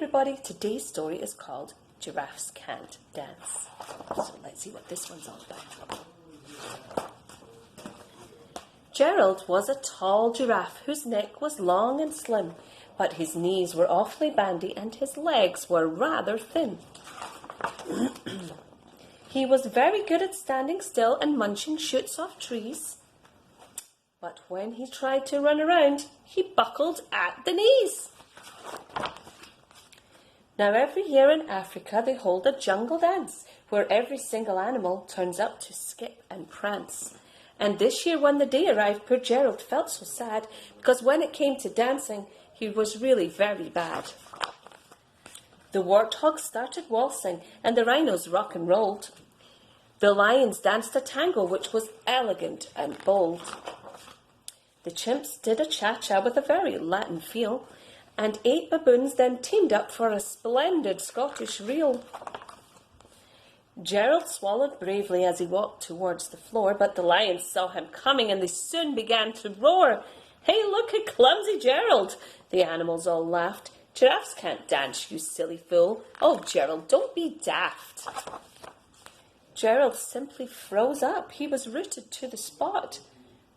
everybody, today's story is called Giraffes Can't Dance. So let's see what this one's all about. Gerald was a tall giraffe whose neck was long and slim, but his knees were awfully bandy and his legs were rather thin. He was very good at standing still and munching shoots off trees. But when he tried to run around, he buckled at the knees. Now every year in Africa they hold a jungle dance where every single animal turns up to skip and prance. And this year when the day arrived, poor Gerald felt so sad because when it came to dancing, he was really very bad. The warthogs started waltzing and the rhinos rock and rolled. The lions danced a tango which was elegant and bold. The chimps did a cha-cha with a very Latin feel, and 8 baboons then teamed up for a splendid Scottish reel. Gerald swallowed bravely as he walked towards the floor, but the lions saw him coming and they soon began to roar. "Hey, look at clumsy Gerald!" The animals all laughed. "Giraffes can't dance, you silly fool." "Oh, Gerald, don't be daft." Gerald simply froze up. He was rooted to the spot.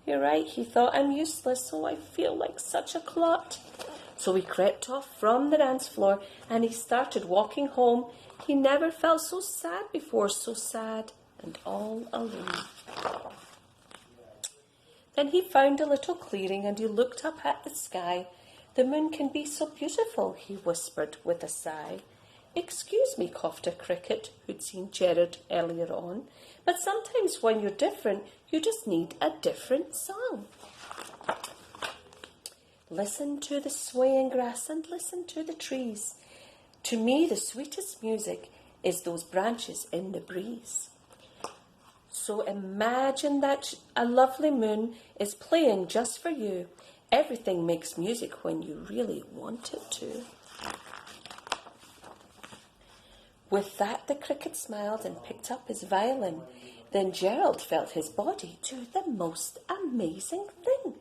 "You're right," he thought, "I'm useless, so I feel like such a clot." So he crept off from the dance floor and he started walking home. He never felt so sad before, so sad and all alone. Then he found a little clearing and he looked up at the sky. "The moon can be so beautiful," he whispered with a sigh. "Excuse me," coughed a cricket who'd seen Gerald earlier on, "but sometimes when you're different, you just need a different song. Listen to the swaying grass and listen to the trees. To me, the sweetest music is those branches in the breeze." So imagine that a lovely moon is playing just for you. Everything makes music when you really want it to. With that, the cricket smiled and picked up his violin. Then Gerald felt his body do the most amazing thing.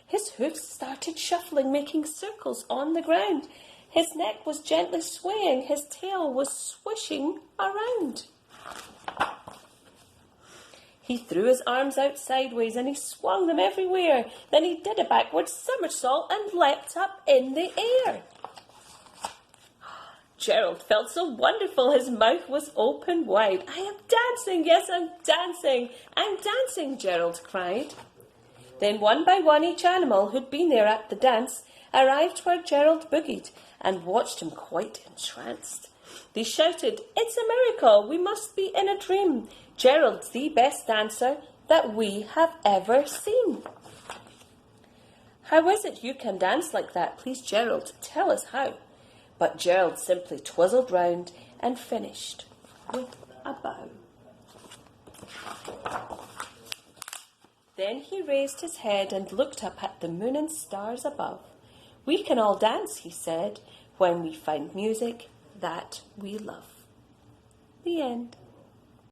His hoofs started shuffling, making circles on the ground. His neck was gently swaying. His tail was swishing around. He threw his arms out sideways and he swung them everywhere. Then he did a backward somersault and leapt up in the air. Gerald felt so wonderful. His mouth was open wide. "I am dancing. Yes, I'm dancing. I'm dancing," Gerald cried. Then one by one each animal who'd been there at the dance arrived where Gerald boogied and watched him quite entranced. They shouted, "It's a miracle. We must be in a dream. Gerald's the best dancer that we have ever seen." "How is it you can dance like that? Please, Gerald, tell us how." But Gerald simply twizzled round and finished with a bow. Then he raised his head and looked up at the moon and stars above. "We can all dance," he said, "when we find music that we love." The end.